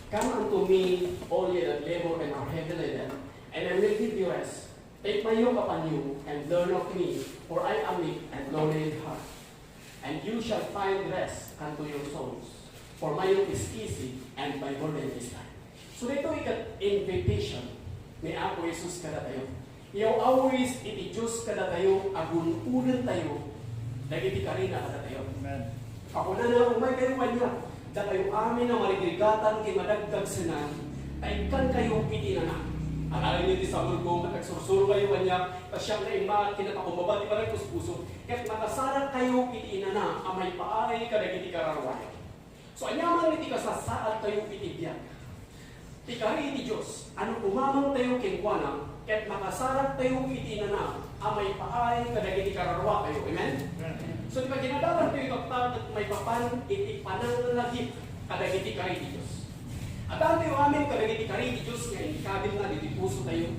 Come unto me, all ye that labor and are heavy laden, and I will give you rest. Take my yoke upon you, and learn of me, for I am meek and lowly in heart. And you shall find rest unto your souls. For my yoke is easy, and my burden is light. So dito invitation ni Apo Jesus kada tayo. Iyaw always iti Diyos kada tayo, agun-unan tayo, dagiti karina kada tayo. Amen. Ako na umay kayo kanya, da kayo amin na marigligatan kay madagdag sinan, ay kan kayo iti na. Ang alam niyo ti sa mulgo, matagsursuro kayo kanya, pasyang na ima, kinatakumbaba, di parang puspuso. Kaya't makasarap kayo iti na, amay paay kadagiti kararwayo. So anyaman iti kasasaad kayo iti biyak. Ti kari iti Diyos, ano umamang tayo kengkwana, kaya't makasarap tayo iti na, amay paay kadagiti kararwa kayo. Amen? So di ba ginadalan kayo kapag at may papan iti pananalagip kadagiti kari iti Diyos. At ang tayo amin kadagiti kari iti Diyos nga indikabil na diti puso tayo.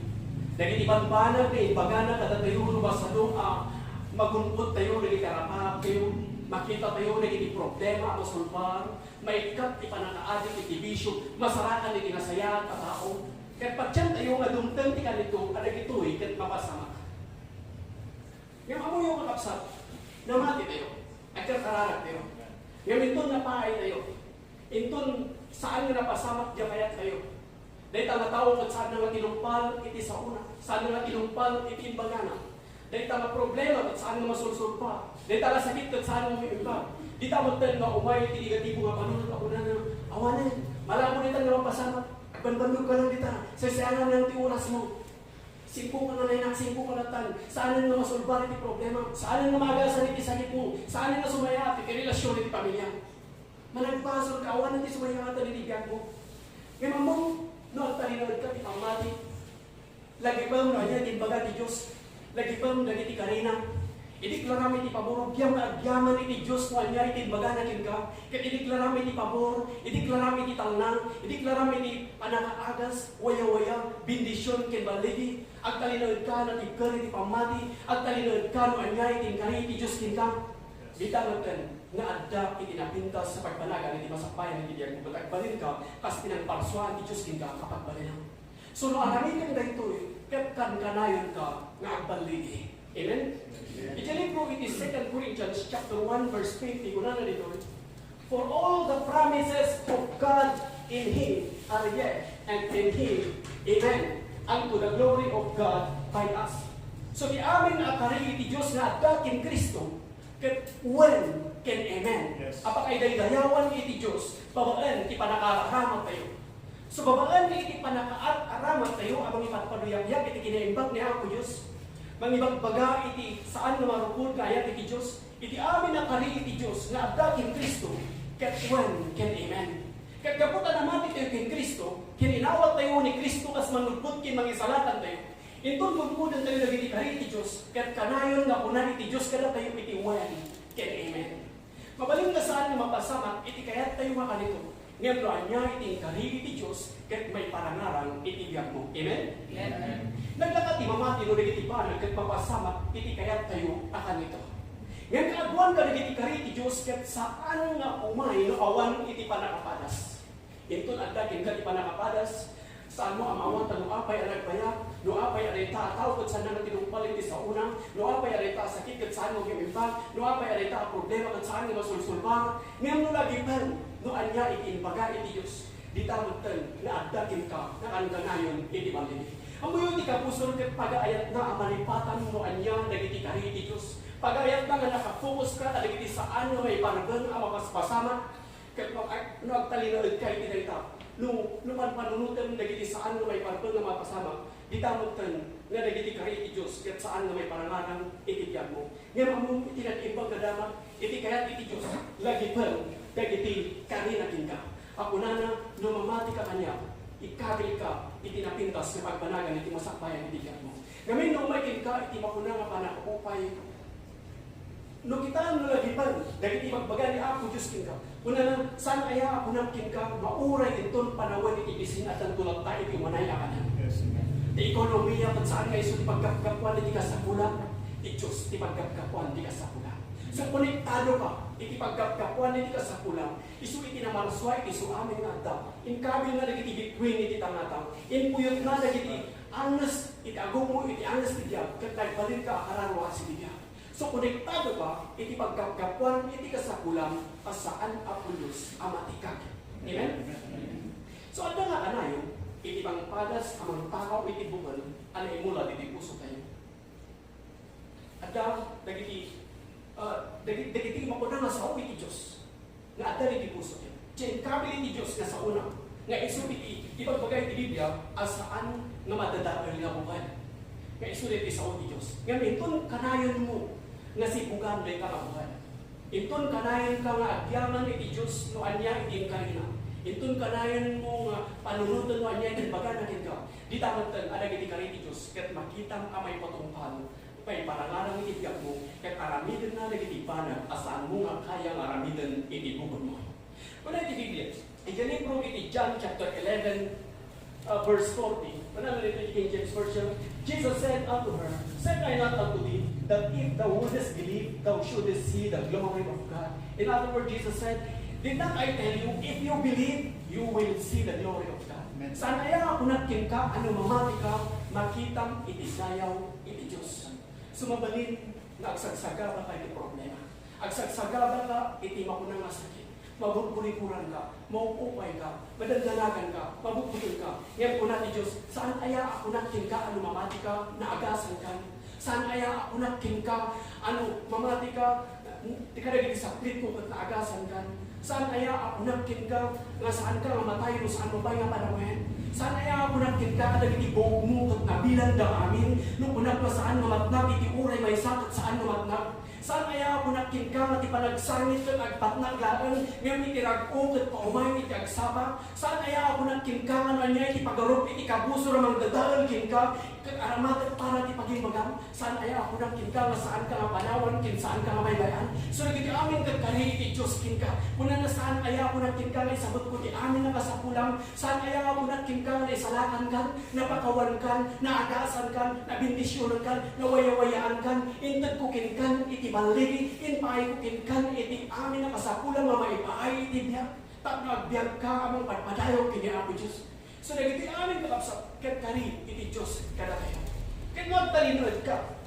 Dagiti banbanag na imbagana kada tayo rubasado magunpot tayo dagiti karapap tayo. Makita tayo dagiti problema masulbar. Maikat ipanakaadik iti bisyo. Masarakan iti nasayat at tao. Kaya pagyan tayo adumtang ti kanito kadagito'y kat mapasama. Yung amo yung kakapsat. Namati tayo. At kararag tayo. Ngayon itong napaay tayo. Itong saan nga napasamak diya kayat kayo. Dahil tanga tao at saan nga tinumpal iti sa una. Saan nga tinumpal iti imbagana. Dahil tanga problema at saan nga masulsul pa. Dahil tanga sakit at saan nga umiimbag. Di tamang tan nga umay iti negatibo nga panunod ako na awanan. Malabo nito nga mapasamak. Banbandog ka lang dita. Sasayangan ng ti oras mo. Simpo ka na na simpo ka na tan. Saan nga masulbar iti problema. Saan nga magasan iti sakit mo. Saan nga sumaya iti relasyon iti pamilya. Managpasol ka, awan natin sumaya ka talibigyan mo. Ngayon mo, no, talinod ka, ipamati. Lagipem, no, yan, imbaga ti Diyos. Lagipem, lagi ti karina. Idiklarami ti pabor, biyam na agyaman iti Diyos, no, anya, iti imbaga na kin ka. Kaya idiklarami ti pabor, idiklarami ti talnang, idiklarami ti panakaagas, waya-waya, bindisyon, kin baligi. Ag talinod ka, na ti kari, ti pamati. Ag talinod ka, no, anya, iti kari, ti Diyos kin ka. Bitang kan nga adda itinapintas sa pagbanagan iti masakbayan iti diyan kung bagbalin ka kas pinagparsuan ti Diyos kin ka kapag balin. So no arami kang daytoy ket kan kanayon ka nga agbaligi. Amen. Iti libro iti 2 Corinthians chapter 1 verse 20 kuna na dito. For all the promises of God in Him are yes, and in Him, amen, unto the glory of God by us. So di amin na kari iti Diyos nga adda kin Kristo. Ket when can amen. Yes. Apakay daydayawan iti Diyos, babaan iti panakaaramat tayo. So babaan iti panakaaramat tayo, abang ipatpaduyag-yag iti kinaimbag ni ako Diyos. Mangibagbaga iti saan na marupod kayat iti Diyos. Iti amin na kari iti Diyos, na abdakin Kristo, ket when can amen. Ket kaputan naman iti kin Kristo, kininawat tayo ni Kristo kas manulpod kin mangisalatan tayo. Intun magpudan tayo na iti kari iti Diyos, ket kanayon nga kunan iti Diyos kada tayo iti when can amen. Mabaling na saan nga mapasamak, iti kayat tayo makanito. Ngayon doon niya iti kari iti Diyos, ket may parangarang iti biyak mo. Amen? Amen. Naglakati mamati no iti panag, ket mapasamak, iti kayat tayo akanito. Ngayon kaagwan ka iti kari iti Diyos, ket saan nga umay no awan iti panakapadas. Intun addakin ka iti panakapadas, saan mo amawan ta no apay anagbayak, no apay areta ataw ket saan nga tinumpal iti sa una, no apay areta sakit ket saan mo gimimpag, no apay areta problema ket saan nga masulsulbar. Ngem no lagipem, no anya iti imbaga iti Dios. Di tamutten na addakin ka na kanganayon iti baligi. Amoy ti kapusol ket pagaayat na amalipatan no anya dagiti kari iti Dios. Pagaayat na nga nakafokus ka dagiti saan nga may parben a mapaspasama ket no agtalinood ka iti dayta. No panpanunutan dagiti saan nga may parben nga mapasama. Di tamutten nga dagiti kari iti Dios ket saan nga may parangaran iti tiyan mo. Ngem among iti nag-imbag kadama iti kayat iti Dios lagipem dagiti kari na kin ka. Ako na lumamati ka kanya, ikagil ka, itinapintas na pagbanagan iti masakbayan iti tiyan mo. Ngamin no may kin ka iti makuna nga panakupay. No kita no lagipan, dagiti magbaga ni ako Diyos kin ka. Una na, saan aya ako nang kin ka, mauray iton panawan iti bisin at ang tulad tayo iti manaya ka na. Yes, amen. Di ekonomiya kung saan nga iso ti pagkapkapuan iti kasakula, ti Diyos ti pagkapkapuan iti kasakula. So konektado ka, iti pagkapkapuan iti kasapulam, isu iti namarswa iti su amin nga adda, inkabil na dagiti bitwin iti tangataw, inpuyot na dagiti angas iti agumo iti angas iti diab, ket nagbalin ka akararwa si diab. So konektado ka iti pagkapkapuan iti kasapulam asaan Apolos amatikak. Amen? So adda nga kanayo, iti pangpadas amang takaw iti bukal, ano imula iti puso tayo. Adda dagiti mapunang nga sa iti Diyos nga adda iti puso tayo. Diyan kabil iti Diyos nga sa una nga isu iti ipagbagay iti Biblia asaan nga madadapel nga bukal. Nga isu iti sa iti Diyos. Nga minton kanayon mo nga sibugan day ka nga bukal. Inton kanayon ka nga agyaman iti Diyos no anya iti karina. Itun kanayan mo nga panunutan mo niya ng baga natin ka. Di tamantan, adag iti kariti Diyos, kat makitang amay patungpal, pay parangarang itibiyag mo, kat aramidan na nagiti panag, asaan mo nga kayang aramidan iti bukod mo. Kuna iti Biblia, iti libro iti John chapter 11, verse 40, kuna iti King James Version, Jesus said unto her, said I not unto thee, that if thou wouldest believe, thou shouldest see the glory of God. In other words, Jesus said, did not I tell you, if you believe, you will see the glory of God. Saan kaya ako natin ka, ano mamati ka, makitang itisayaw iti Diyos. Sumabalin na agsagsagaba ka iti problema. Agsagsagaba ka, iti makunang masakit. Mabulbulikuran ka, maupupay ka, madagdalagan ka, mabukbutin ka. Ngayon po natin Diyos, saan kaya ako natin ka, ano mamati ka, naagasan ka. Saan kaya ako natin ka, ano mamati ka, di ka naging saklit mo at naagasan ka. Saan kaya ako nagkin ka, nga saan ka mamatay mo saan mo ba nga panawin? Saan kaya ako nagkin ka, adag iti buhok mo at nabilan da amin, nung unag pa saan mamatnag, iti uray may sakit saan mamatnag? Saan kaya ako nagkin ka, at ipanagsangit at agpatnag laan, ngayon iti rag-o at paumay iti agsaba? Saan kaya ako nagkin ka, nga niya iti pagarup, iti kabuso ramang dadaan kin ka, kat aramat at para iti pagimagam? Saan kaya ako nagkin ka, nga saan ka nga panawan, kin saan ka nga may bayan? So nagiti amin kat kari iti Diyos kin ka, na saan kaya ako nagkin ka, isabot ko di amin na kasapulang, saan kaya ako nagkin ka, na isalakan ka, napakawan ka, naagasan ka, nabindisyonan ka, nawayawayaan ka, intag kukin ka, iti baligi, inpaay kukin ka, iti amin na kasapulang, mamaipaay iti biyak, tak nagbiyak ka, amang padpadayo, kini ako Diyos. So nagiti amin kakapsat, kat kari iti Diyos kada kayo. Kat magtalinod ka,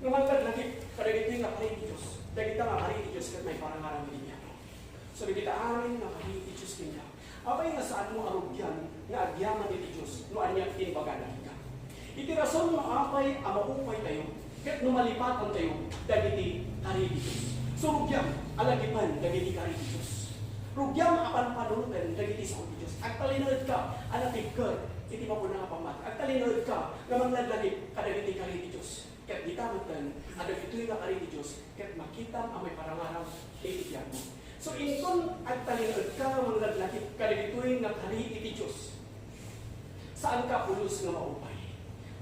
nga magtaglagip, kadagiti nga kari iti Diyos. Dagita nga kari iti Diyos, kat may parang aramin niya. So nagita amin nga kari iti Diyos niya. Abay nga saan mo arugyan, nga agyaman iti Diyos, no anya tinbaga na ka. Iti rason mo apay, amaupay tayo, kat numalipatan tayo, dagiti kari iti Diyos. So rugyan, Lagipem, dagiti kari iti Diyos. Rugyan apan panunutan, dagiti sa iti Diyos. At talinod ka, anatig ka, iti mapuna nga pamat. At talinod ka, namang naglagip, kadagiti kari iti Diyos. Kat ditamutan, adag ito'y nga kari iti Diyos, kat makita ang may parangarang iti tiyan mo. So inkon at talinod ka, namang naglagip, kadagito'y nga kari iti Diyos. Saan ka pulos nga maupay?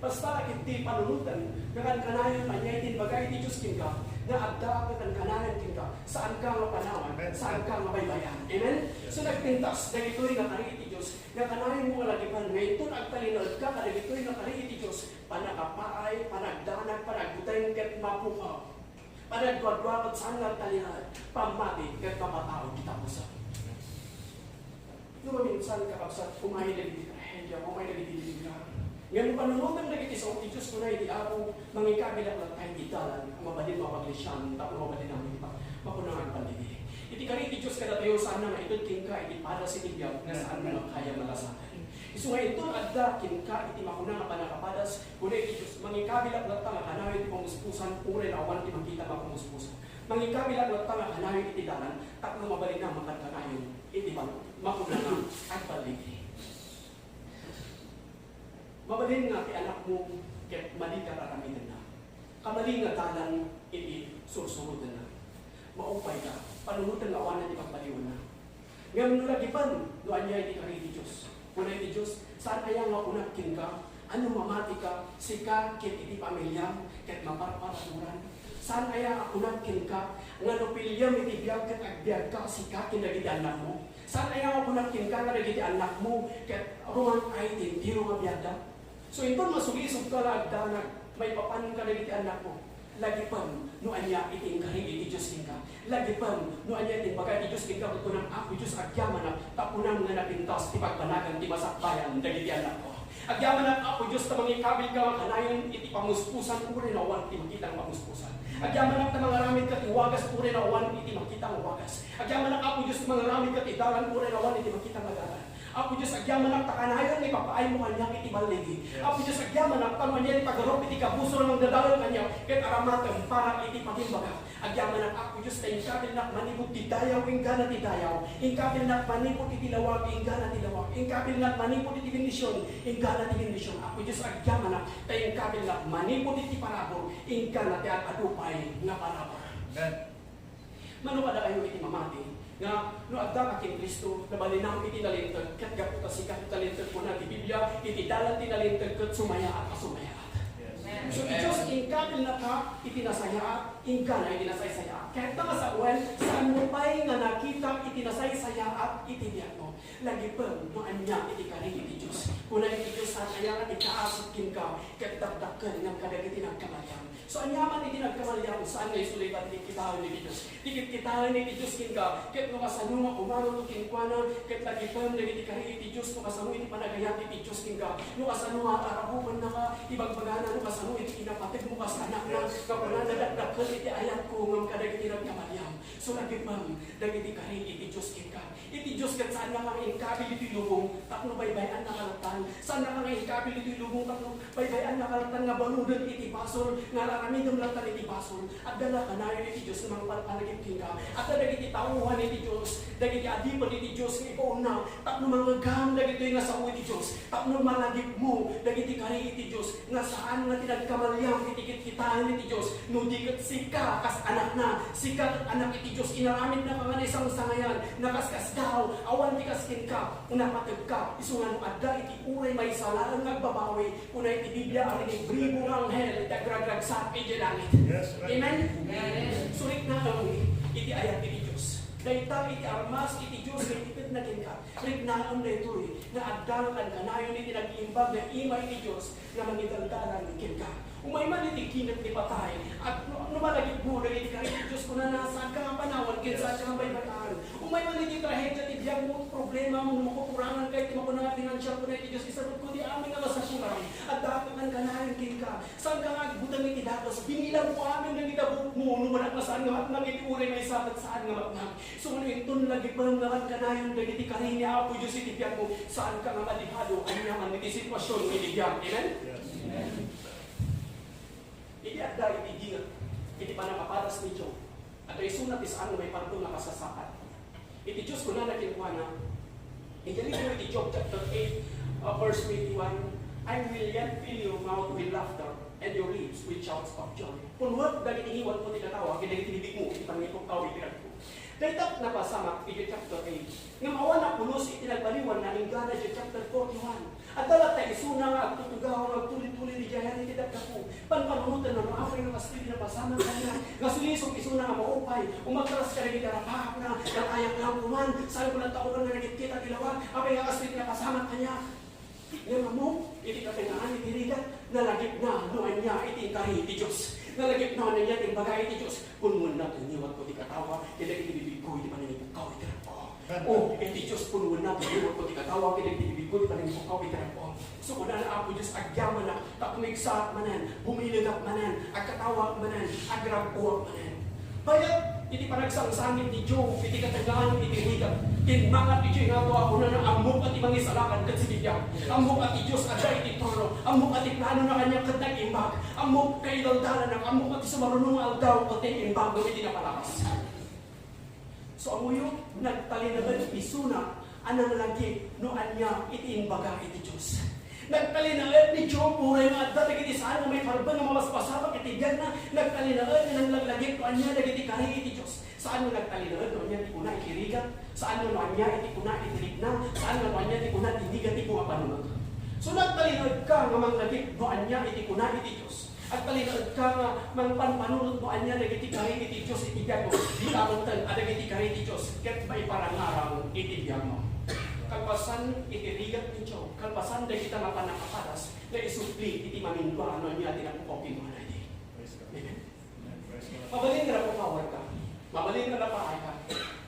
Basta iti panunutan, nga kanayon anyay tinbagay iti Diyos kin ka, nga adda ka kanayon kin ka, saan ka nga panawan, saan ka nga baybayan. Amen? So nagpintas, dagito'y nga kari iti Diyos, nga kanayon mo nga Lagipem, ngayon at talinod ka, kadagito'y nga kari iti Diyos, panakapaay, panagdanag, panagutay, kat mapukaw, panagwadwad, saan nga talinod, pamati, kat mapatawag kita po sa. Lumaminsan kakapsat, kumahin na dito, kumahin na dito, ngayon panunutan na kiti sa uti Diyos ko na iti ako, mangikabila lang tayo italan, mabalin mapaglisyan, tapos mabalin namin ipa, mapunangan pandigi. Iti kari iti Diyos kada tayo saan na maitod king ka, iti para si tibiyag, na saan mo kaya malasakan. Isu nga ito adda king ka, iti makunang panakapadas, kuna iti Diyos, mangikabila lang tayo, kanayo iti pamuspusan, ure na awan iti makita mapumuspusan. Mangikabila lang tayo, kanayo iti dalan, takno mabalin na makagkanayon, iti makunang at pandigi. Mabalin nga kay anak mo, kaya mali ka raraminan na. Kamali nga talang iti sursurutan na. Maupay ka, panunutan nga awanan di pagpaliwan na. Ngayon Lagipem, doon niya iti kari iti Diyos. Kuna iti Diyos, saan kaya nga unakin ka, ano mamati ka, sika, kit iti pamilya, kit maparparaturan. Saan kaya unakin ka, nga no pilyam iti biyag, kat agbiag ka, sika, kinagiti anak mo. Saan kaya unakin ka, nga nagiti anak mo, kat ruman ay tindiro nga biyagda. So ito masulisog ka lagdanag, may papanin ka na iti anak mo. Lagipem, no anya iti kari iti Diyos king ka. Lagipem, no anya iti bagay iti Diyos king ka, kunang ako Diyos agyaman na tapunan nga napintas, ti pagpanagan, ti masakbayan, dagiti anak ko. Agyaman na ako Diyos ta mangikabil ka, kanayon iti pamuspusan, uri na awan, ti makitang pamuspusan. Agyaman na mga ramid ka, ti wagas, uri na awan, iti makitang wagas. Agyaman na ako Diyos mga ramid ka, ti dalan, uri na awan, iti makitang agalan. Ako Diyos agyaman ang takanayon ni papaay mo kanya iti baligi. Ako Diyos agyaman ang tanong niya ni pagarop iti kabuso ng dadalon kanya ket aramateng para iti pagimbaga. Agyaman ang ako Diyos ta ingkabil nak manipot ti dayaw ingana ti dayaw. Ingkabil nak manipot iti lawag ingana ti lawag. Ingkabil nak manipot iti bendisyon ingana ti bendisyon. Ako Diyos agyaman ang ta ingkabil nak manipot iti parabor ingana ti adupay nga parabor. Manuwala kayo iti mamati nga no adda aking Kristo na balinang iti nalintag ket gaputa sikat talintag po na ti Biblia iti dalan ti nalintag ket sumaya at asumaya. So Diyos ingkabil na ka iti nasaya ingka na iti nasaysaya. Kahit na sa uwan saan mo pa'y nga nakita iti nasaysaya at iti biyak mo. Lagipem no anya iti kari iti Diyos. Kuna iti Diyos sa kaya nga itaasot kin ka ket dagdaken ng kadagiti ng kamayang. So anyaman iti nagkamalyaw saan nga isulitan iti kitahon ni Diyos. Dikit kitahon ni Diyos kin ka ket no kasano nga umano kin kuana ket lagipem dagiti kari iti Diyos no kasano iti panagayat iti Diyos kin ka. No kasano nga arahuman na ka ibagbagana no kasano iti inapatid mo kas anak na kapuna nadagdaken iti ayat ko ngam kadagiti nagkamalyaw. So lagipem dagiti kari iti Diyos kin ka. Iti Diyos ket saan nga ingkabil iti lubong tapno baybayan na kalatan. Saan nga ingkabil iti lubong tapno baybayan na kalatan nga baludon iti basol nga aramidom lang tali iti basol at dala kanayon iti Diyos nga mangpalpalagip king ka at dagiti tauhan iti Diyos dagiti adipon iti Diyos nga ipauna tapno mangagam dagiti nga sao iti Diyos tapno malagip mo dagiti kari iti Diyos nga saan nga tinagkamalyam iti kitkitaan iti Diyos no diket sika kas anak na sika ket anak iti Diyos inaramid na mga isang sangayan nakaskas daw awan ti kaskin ka unapateg ka isungan mo adda iti uray may salaan nagbabawi kuna iti Biblia ari ni bribo anghel dagraglag sa iti langit. Yes, right. Amen? Yes. Sulit na kami, iti ayat iti Diyos. Dahita iti armas, iti Diyos, iti pit na kinka. Rik na ang daytoy, na agdalan kanayon iti nag-iimbag na ima iti Diyos, na mangidandalan kinka. Umay man iti kinat ni patay, at numalagit mo na iti kariti Diyos ko na nasaan ka nga panawan, kinsa ka nga baybayaan. Umay man iti trahedya, iti biyag mo, problema mo, makukurangan ka, iti makunang financial ko na iti Diyos, isarot ko di amin nga masakurang, at dapat ang kanayon kinka. Saan ka nga butang iti datos, binilang po amin ng itabok mo, numanak na saan nga matnang iti uri may sabat saan nga matnang. So ito lagi pa nga kanayon, iti karini apo Diyos iti biyag mo, saan ka nga madihado, ay naman iti sitwasyon iti biyag. Amen? Yes. Amen. Iti adda iti gingat, iti panakaparas ni Job. At ay sunat isaan may parto na kasasakat. Iti Diyos ko na nakinkuha na, iti libro iti Job chapter 8, verse 21, I will yet fill your mouth with laughter, and your lips with shouts of joy. Punwag dagiti iniwan mo tinatawa, kaya tinibig mo, iti pangitong tawag iti ko. Daytap na pasamak, iti chapter 8, nga mawan na pulos, iti nagbaliwan na ingana, iti chapter 41. At dalat tayo isuna nga, agtutugaw, agtulit-tulit, iti jayan, iti dagkapo. Panpanunutan na maafay ng kastili na pasamak kanya. Ngasulisok isuna nga maupay, umagkaras ka rin itarapahak na, ng ayak lang kuman, saan ko ng taon na nagkita tilawan, apay nga kastili na pasamak kanya. Nga mo, iti katingaan, iti rigat, nalagip na, noan niya, iti kari, iti Diyos. Nalagip na niya, iti bagay, iti Diyos. Punwan na, tuniwag ko, iti katawa, iti bibig ko, iti paninibukaw, iti rapo. O, iti Diyos, punwan na, tuniwag ko, iti katawa, iti bibig ko, iti paninibukaw, iti rapo. So, kung na ako Diyos, agyaman na, takmigsa manan, bumilagap manan, agkatawa manan, agrabuak manan. Bayat, iti panagsangsanit ni Job, iti katagaan, iti higat. Tinmangat iti nga ako na amok at imangisalakan kat si Biblia. Amok at Diyos at iti toro. Amok at plano na kanyang katag imbag. Amok kay daldalan ng amok at sumarunong aldaw at imbag na iti napalakas. So amuyo, nagtalinagan isuna anang lagi no anya iti imbaga iti Diyos. Nagtalinagan ni Job, puray nga at datig iti saan na may parban na mamaspasabak iti biyag na nagtalinagan ng laglagit no anya nagiti kari iti Diyos. Saan mo nagtalinagan no anya iti kuna ikirigat? Saan mo anya iti kuna itirigna? Saan mo anya iti kuna tinigat iti kumapanunod? So nagtalinagan ka nga manglagit no anya iti kuna iti Diyos. At talinagan ka nga mangpanpanunod no anya nagiti kari iti Diyos iti biyag mo. Di kamuntan at nagiti kari iti Diyos. Ket may parangarang iti biyag mo. Kalpasan itirigat ni Job, kalpasan da kita mapanakaparas, na isupli iti mamindwa ano niya tinapukopin mo na iti. Amen? Mabalin ka na po kawal ka. Mabalin ka na paay ka.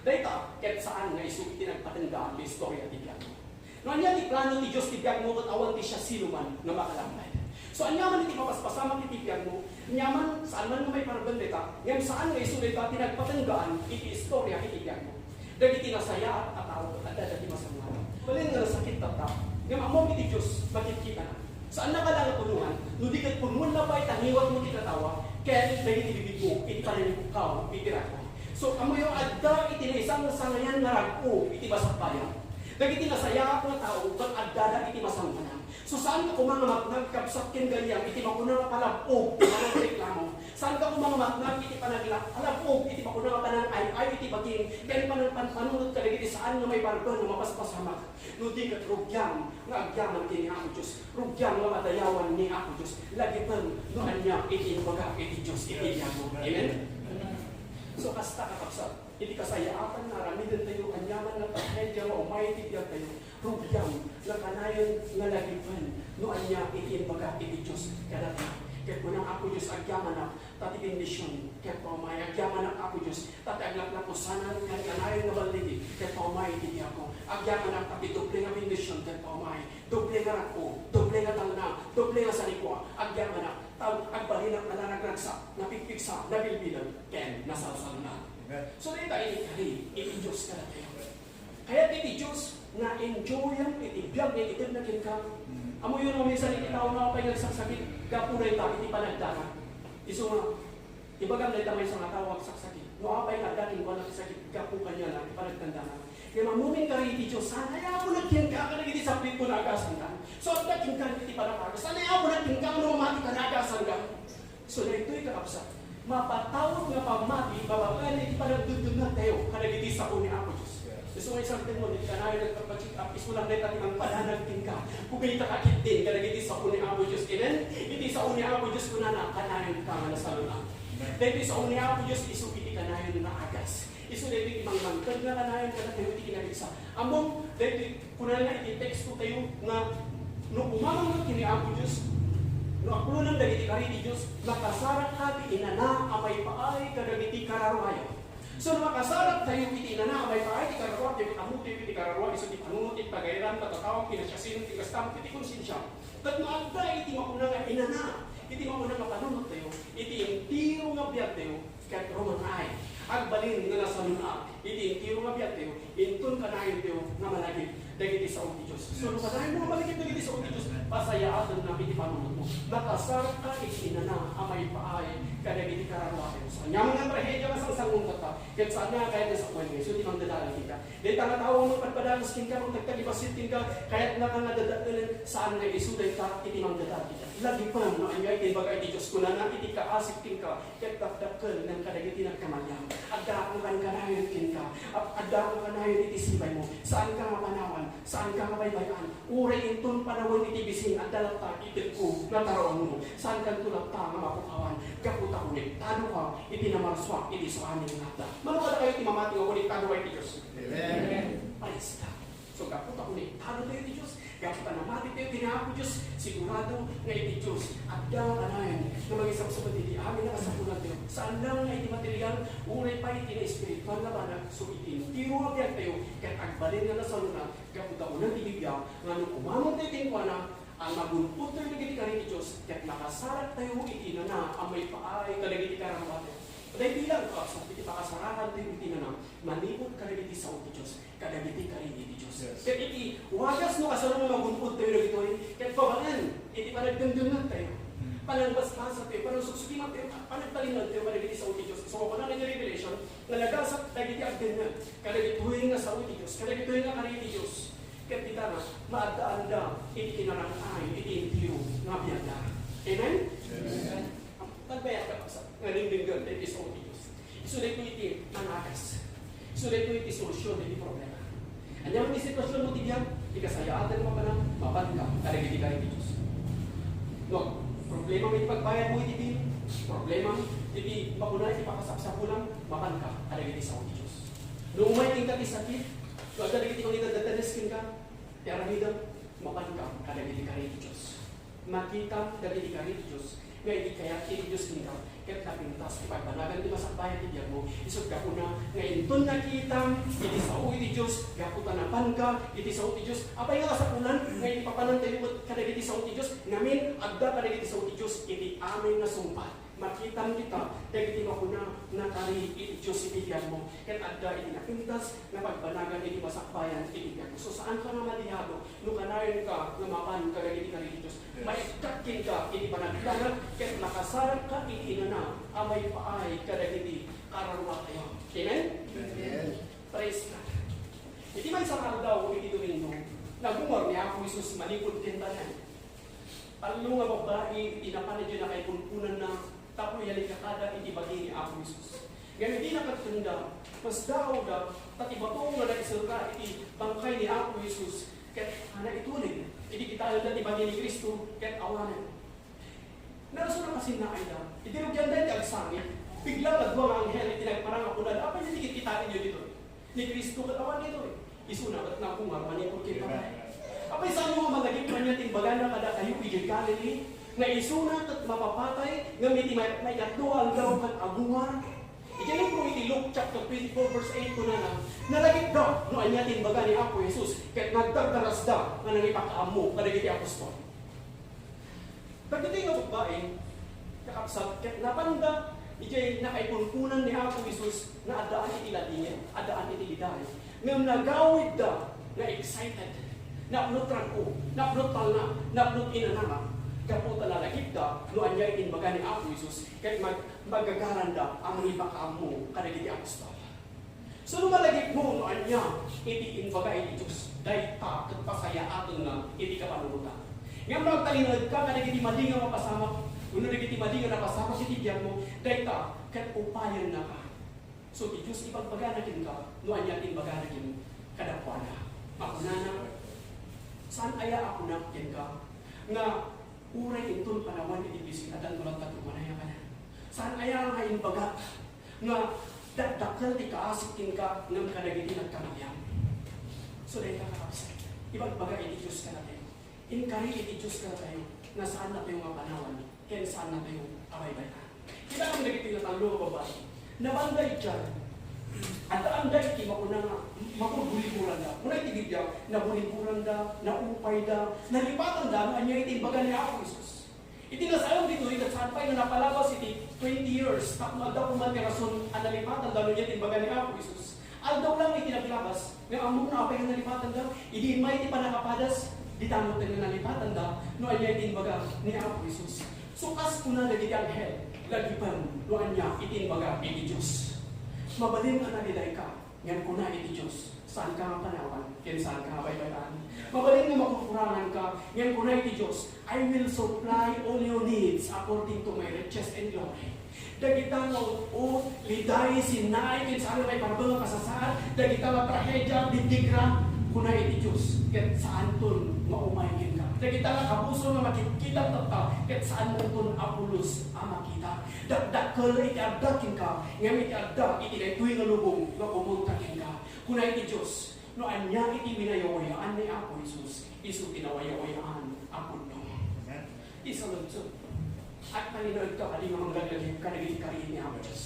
Dahil kahit saan nga isuti nagpatandaan ang istorya ti Biag mo. No, anya ti plano ti Diyos ti Biag mo at awan ti siya sinuman na makalamay. So, anyaman iti mapaspasama ti Biag mo, anyaman saan man may parabandeta, ngayon saan nga isuti ka tinagpatandaan iti istorya iti Biag mo. Dahil iti nasaya at tao at dahil masama. Balin nga nasakit tata. Ngayon among iti Diyos, makikita na. Saan na ka lang punuhan, no di kat punuhan na ba itangiwat mo kitatawa, kaya dahil iti bibig mo, iti paninibukaw, iti rako. So, amo yung adda iti na isang sangayan na ragpo, iti basang bayan. Dahil iti nasaya ako na tao, kang adda na iti masampanang. So, saan ka kumangamak nagkapsakkin ganyan, iti makunang palabog, panang reklamo. Saan ka kumangamak iti palabog, iti makunang panang ay iti baging, kaya panunod ka iti saan nga may barban na mapaspasamak. No di kat rugyang, nga agyaman kini ako Diyos, rugyang nga madayawan ni ako Diyos, Lagipem, no anya iti baga iti Diyos, iti mo. Amen? So, kasta kakapsat, iti kasayaatan na ramidan tayo, anyaman na trahedya o mighty tayo, rugyang, na kanayon nga Lagipem, no anya iti baga iti Diyos, kada tayo. Kaya po nang ako Diyos, agyaman na, tati bendisyon, kaya po may agyaman na ako Diyos, tati aglak ko sana nga kanayon nga baligi, kaya po may iti ako, agyaman na, tati doble nga bendisyon, kaya po may, doble nga rako, doble nga talna, doble nga salikwa, agyaman na, agbalin ang nananagragsa, napigpigsa, nabilbilan, kaya nasalsal na. So dito iti kari, iti Diyos ka na tayo. Kaya iti Diyos, na-enjoyan, iti biyag, iti na kinka, amo yun ang minsan iti tao na kapay nagsasakit, kapunay ta, iti panagdara. Iso nga, ibagang na may sa nga tao agsasakit. No kapay na dating wala sakit, kapu kanya na, ipanagtandara. Kaya mamumin ka rin iti Diyos, sana ako nagking ka na iti saplit ko nagasan ka. So at nagking ka iti panakagas, sana ako nagking ka na umati ka nagasan ka. So na ito'y kakapsa, mapatawag nga pamati, babakan iti panagdudun na tayo, kanagiti sa ni ako Diyos. Gusto mo isang din mo, hindi ka na yung nagpapachik up, is mo lang na itating ang pananagting ka. Kung kayo takakit din, kanagiti sa ni ako Diyos, kinin, iti sa ni ako Diyos ko na kanayon ka nga nasa luna. Dahil sa ni ako Diyos, iso iti kanayon na agas. Iso dahil iti mangmangkad na kanayon ka na tayo iti kinagisa. Among, dahil kunan na iti text ko tayo na, nung umamang kini ako Diyos, no ako lang dahil iti kariti Diyos, nakasarak ka iti inana, amay paay, kadagiti kararwayo. So, makasarap tayo iti na amay paay, iti kararwa, iti amuti, iti kararwa, iso iti panunot, iti pagairan, patatawag, pinasyasin, iti kastamot, iti konsensya. Tat maagda, iti mauna nga inana, iti mauna nga panunot tayo, iti intiro nga biyag tayo, kahit roman ay, agbalin nga nasa luna, iti intiro nga biyag tayo, intun kanayon tayo, nga malagip, dagiti sa uti Diyos. So, padahin mo nga malagip dagiti sa uti Diyos, pasayaan na iti panunot mo. Nakasarap ka, iti inana, amay paay, kadagiti kararwa tayo. So, nyaman nga trahedya ka sang sangung kata, kahit saan nga kahit nasa kuwan ngayon, so di mang dadalan ka. Dahil tangatawang mo pagpadalos kin ka, kung nagtagibasitin ka, kahit na ka nadadalin, saan nga isuday ka, iti mang dadalan ka. Lagipem, no, anyay, iti bagay iti Diyos, kuna na iti kaasip kin ka, kahit dakdakkel ng kadagiti nagkamalyang. Agda mo kan kanayon kin ka, agda mo kanayon iti sibay mo, saan ka mapanawan, saan ka mabaybayan, uray intun panawon iti bisin, at dalata itil ko, nataroon mo, saan ka tulak ta, mapukawan, kaputa ulit, tado ka, iti namarswak, iti soanin nga. Manukada kayo iti mamati nga ulit, tado ka iti Diyos. Amen. Palis ka. So, kaputa ulit, tado kayo iti Diyos. Kaputa namati kayo, tinako Diyos, sigurado nga iti Diyos. At daw kanayan, na mag-isang sa iti amin na kasapunan tayo. Saan lang nga iti material, unay pa iti na espiritual na banag, so iti tiro nga biyan tayo, kahit agbalin nga na sa luna, kaputa unang ibigyan, nga nung umamang tayo tingkwana, ang magunpot tayo nagiti ka rin iti Diyos, kahit nakasarap tayo iti na ang may paay, kalagiti ka rin natin. Dahil bilang ka, sa iti pakasarahan tayo iti na manipot ka rin iti sa iti Diyos, kadagiti ka rin iti Diyos. Kaya iti, wagas no kasarang magunpot tayo nagito rin, kahit pabangan, iti panagdamdaman tayo. Panangbasbasa tayo, panangsuksiman tayo, panagtalinan tayo, kadagiti sa iti Diyos. So, kung ano yung revelation, nalagasat, kadagiti agdanan, kadagituhin nga sa iti Diyos, kadagituhin nga ka rin iti Diyos. Kaya kita na, maadaan iti kinarangay, iti intiro, nga biyanda. Amen? Amen. Tagbayan ka pa sa nalindinggan, iti sa iti Diyos. Isulit mo iti nanagas. Isulit mo iti solusyon, iti problema. Anyang ni sitwasyon mo tibiyang, ikasayaan mo pa na, mapangka, kadagiti ka iti Diyos. No, problema may pagbayad mo iti bill, problema, iti bakuna, iti pakasapsa ko lang, mapangka, kadagiti sa iti Diyos. Nung may tingkat isakit, kung kadagiti kong itadataneskin ka, tiaramidam, mapangka, kadagiti ka iti Diyos. Makita, kadagiti ka iti Diyos. Kaya iti kaya iti Diyos kin ka, ket napintas ipagpanagan ti masakbayan ti Dios mo. Isod ka kuna nga inton nakita iti sao iti Dios gakutanapan ka iti sao ti Dios. Apay nga kasapulan nga ipapanan tayo kadagiti sao ti Dios ngamin agda kadagiti sao ti Dios iti amin nga sumpat. Makitan kita, dagiti makuna na cari iti Diyos ibigyan mo. Ket adda iti napintas na pagbanagan iti masakbayan ibigyan mo. So saan ka nga malihado? Nung kanayon ka, lumapan ka dagiti cari iti Diyos. Maikakin ka iti panagdanag, ket nakasarap ka iti inana, amay paay ka dagiti kararwa tayo. Amen? Amen. Praise God. Iti may sakal daw iti Domingo, nagumor ni Ako Isus malikod kintanan. Palunga babae, tinapan na dyan na kay punpunan na tapo yali kakada iti bagi ni Ako Isus. Ngayon di nakatunda, mas daw da, pati batong nga naisulka iti bangkay ni Ako Isus, ket anak itulig, iti kita alda iti bagi ni Kristo, ket awanan. Naraso na kasi na ay da, iti rugyan dahil ang sangit, biglang nagwa ang anghel, iti nagparang apunan, apa yung hindi kita ninyo dito? Ni Kristo kat awan dito eh. Isuna, ba't na akong manipur kita tayo? Apay saan mo malagip man yung timbagana kada kayo igagkanin ni? Nga isuna at mapapatay, ngamit may katual daw kan agungar. Iyan po iti Luke chapter 24 verse 8 ko na nalagip daw no anya timbaga ni Apo Jesus ket nagdagdaras da nga nangipakaamo kadagiti apostol. Pagdating nga babae, kakapsat, ket napanda, ijay nakaipunpunan ni Apo Jesus na adaan iti ladingan, adaan iti liday. Ngam nagawid da, na excited, napnot rangko, napnot talna, napnot inanama, kaputa na lagipda, no anyay inbaga ni Apo Jesus, kaya magagaranda ang ibakaamo kadagiti apostol. So lumalagip mo, no anya, iti inbaga iti Diyos, dahil ta, at pasaya atin na, iti kapanunutan. Ngayon magtalinod ka, kadagiti mali nga mapasama, kung kadagiti mali nga napasama si tibyan mo, dahil ta, kat upayan na ka. So ti Diyos ipagpaganakin ka, no anya tinbaganakin kadapwana. Ako na, saan aya ako nakin ka, nga uray intun panawan iti bisin at ang tulang tatumanaya ka na. Saan aya nga inbaga, nga dakdakal ti kaasikin ka ng kadagiti nagkamayang. So dahil ka kakapsay, ibagbaga iti Diyos ka natin. Inkari iti Diyos ka tayo, na saan na tayo nga panawan, kaya saan na tayo abay-bayan. Kita ang nagiti na talo babae, nabanday dyan, at ang dahil makuna nga, makubuliburan da. Muna itigidya, nabuliburan da, naupay da, nalipatan da, na anya itimbaga ni Ako Isus. Itinasayon dito, saan pa yung napalabas iti 20 years, takmal daw kung matirason, ang nalipatan da, niya itimbaga ni Ako Isus. Aldaw lang itinapilabas, nga among na apay ang nalipatan da, hindi may iti panakapadas, di tamot na nalipatan da, no anya itimbaga ni Ako Isus. So as kuna nagiti anghel, Lagipem, no anya itimbaga iti Diyos. Mabalin ka na niday ka, ngayon ko na iti Diyos. Saan ka nga panawan, kaya saan ka nga baybayan. Mabalin nga makukurangan ka, ngayon ko na iti Diyos. I will supply all your needs according to my riches and glory. Dagita nga o liday, sinay, kaya saan may parabang kasasaan, dagita nga trahedya, dindigra, kuna iti Diyos. Kaya saan ton maumayin ka. Dagita nga kapuso nga makikita tata, kaya saan mo ton apulos ang makita. Dakdakal iti abdakin ka, ngam iti abdak iti daytoy nga lubong nga kumuntakin ka. Kuna iti Diyos, no anya iti winayawayaan ni Ako Isus, isu tinawayawayaan ako no. Isalunso. At maninood ka, kali nga manglagagin ka naging kariin ni Ako Diyos.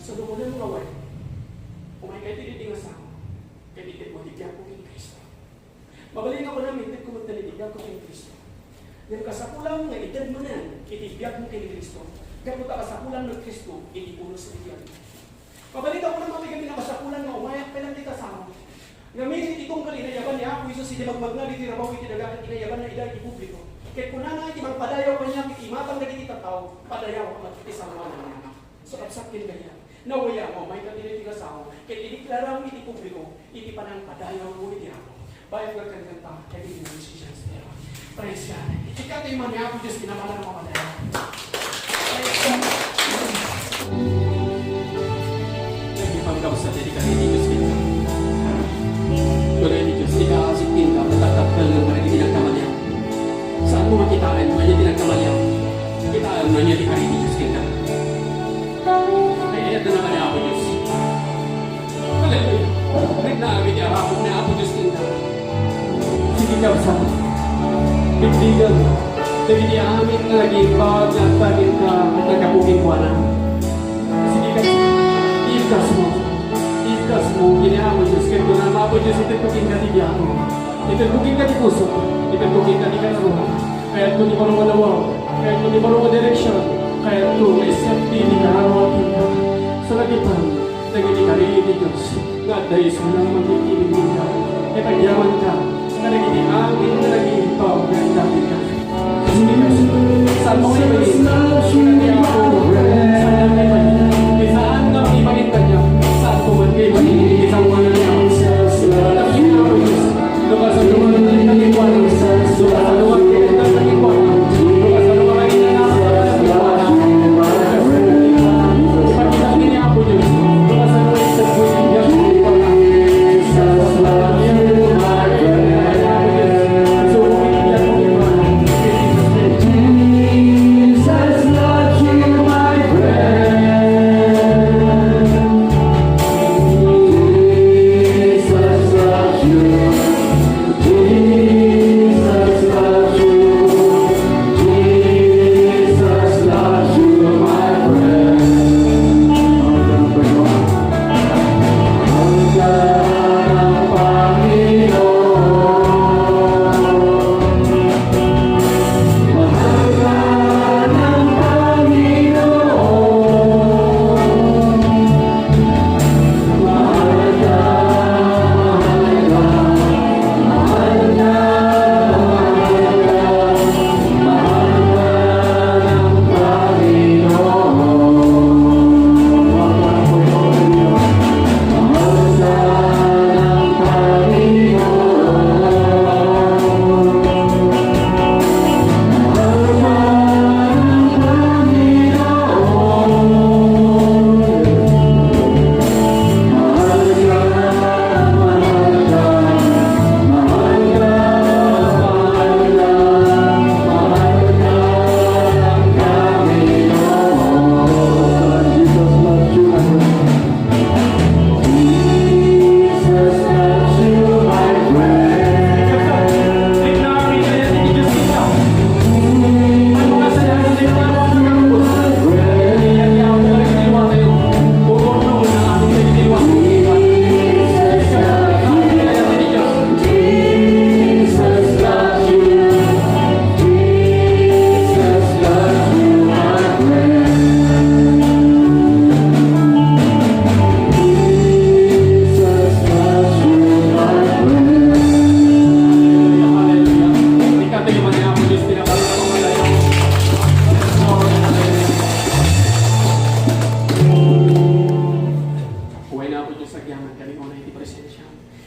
So doon mo gawin, kung may kahit ititingas ako, kahit itit mo, tigyan ko kay Kristo. Mabalin ako namin, itit ko magtalitigyan ko kay Kristo. Yung kasakulang nga edad mo na, itibiyag mo kay Kristo. Kaputa kasakulang ng Kristo, itipunos sa iyan. Pabalita ko na mamigami na kasakulang nga umayak pa lang di kasama. Ngamin itong kalinayaban ni Ako Isus, hindi magmagna, di tirabaw, itinagaan, inayaban na iday ipubliko. Kaya kung na nga iti magpadayaw pa niya, itimatang na iti tataw, padayaw ka mag-isama na niya. So kapsakin ka niya. Nawaya mo, may katiniti kasama, kaya iniklarang iti publiko, iti panang padayaw mo iti ako. Bayan ka kanta, kaya iti musicians nila. Praise God. Ika tayo man ni Ako Diyos, kinamalan ng pamadayaw. Praise God. Nagipanggaw sa dedikasi ni Diyos kita. Kaya ni Diyos, ikakasikin ka, matatakal ng mga itinagkamalyaw. Saan mo makitaan mo niya tinagkamalyaw? Kitaan mo niya dikari ni Diyos kita. Kaya ito naman ni Ako Diyos. Hallelujah. Nagnaamit niya ako na Ako Diyos kita. Sige ka sa bigdigan dagiti amin nga nagipag at pagin ka at nagkapugin ko na. Sige ikas mo, giniamo Diyos, kaya doon na mapo Diyos, itutugin ka di biyato, itutugin ka di puso, itutugin ka di kanaruhan, kaya ito di marunong nawaw, kaya ito di marunong direksyon, kaya ito may safety di karawatin ka. So Lagipem, nagiti cari di Diyos, nga dahil sa nang magkikiligin ka, kaya tagyaman ka, nga nagiti amin na nagipag at dati ka. Sige kasi, saan mo kayo ba saan nga ipagin ka niya, saan ko man kayo isang wala niya. Tapi yun ako Diyos, lukas ang luwan ng nagkakikwa ng lukas ang luwan kayo ng nagkakikwa lukas ang luwan kayo ng nagkakikwa ipagkita niya ako Diyos, lukas ang luwan sa buhay niya nagkakikwa na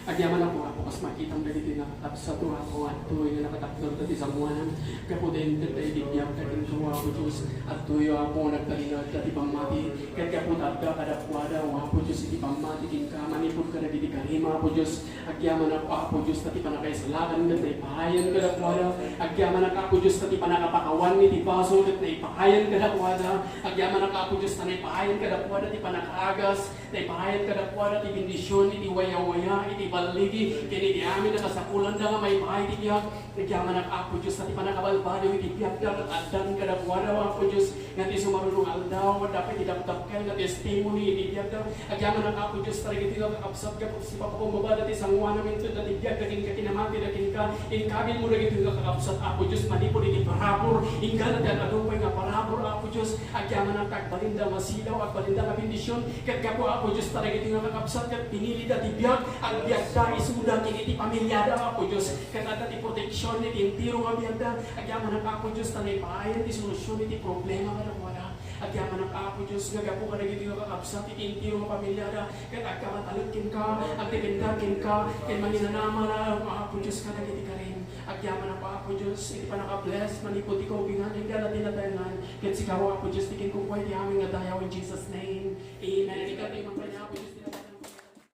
agyaman ako kas makitang dagiti nakatap sa tuwa ko at tuyo na nakatapdor dati sa buwanan kapudente tayo dibyang kating tuwa ko Diyos at tuyo ako nagtalinag dati pangmati kat kaputat ka kadakwada wapo Diyos iti pangmati kin ka manipod ka dagiti kalima po Diyos agyaman ako Diyos dati panakaisalakan kat naipahayan kadakwada agyaman ako Diyos dati panakapakawan iti baso kat naipahayan kadakwada agyaman ako Diyos na naipahayan kadakwada ti panakaagas naipahayan kadakwada ti bendisyon iti waya-waya iti baligi kini di amin nakasakulan na nga may bahay di biyak nagyaman ang ako Diyos na ti panakabalbado iti biyak na adan kadakwada ako Diyos nga ti sumarunong aldaw dapat idaptapkel nga testimony iti biyak na agyaman ang ako Diyos tarig iti kakapsat ka si papakumbaba dati sangwa namin ito dati biyak kakin kakinamati dakin ka inkabil mo rin ito kakapsat ako Diyos manipod iti parapor inka na ti adupay nga parapor ako Diyos agyaman ang kagbalinda masilaw at balinda nga bendisyon kat kapo ako Diyos tarig iti kakapsat kat pinili dati biyak ang biyak da isuda kini ti pamilyada ako Diyos kat at ti proteksyon iti intiro nga biyak da agyaman ang ako Diyos tanay paayan ti solusyon iti problema nga wala agyaman ang ako Diyos nga gapo ka nagiti nga kakapsat iti intiro nga pamilyada kat agkamatalukin ka agtikindakin ka kat maninanama na ako Diyos ka nagiti ka rin agyaman ang ako Diyos iti panaka-bless manipod ikaw bingan iti alat tinatayangan kat sikaw ako Diyos tikin kukway ti aming nga dayaw in Jesus name Amen ikaw ti mga ako Diyos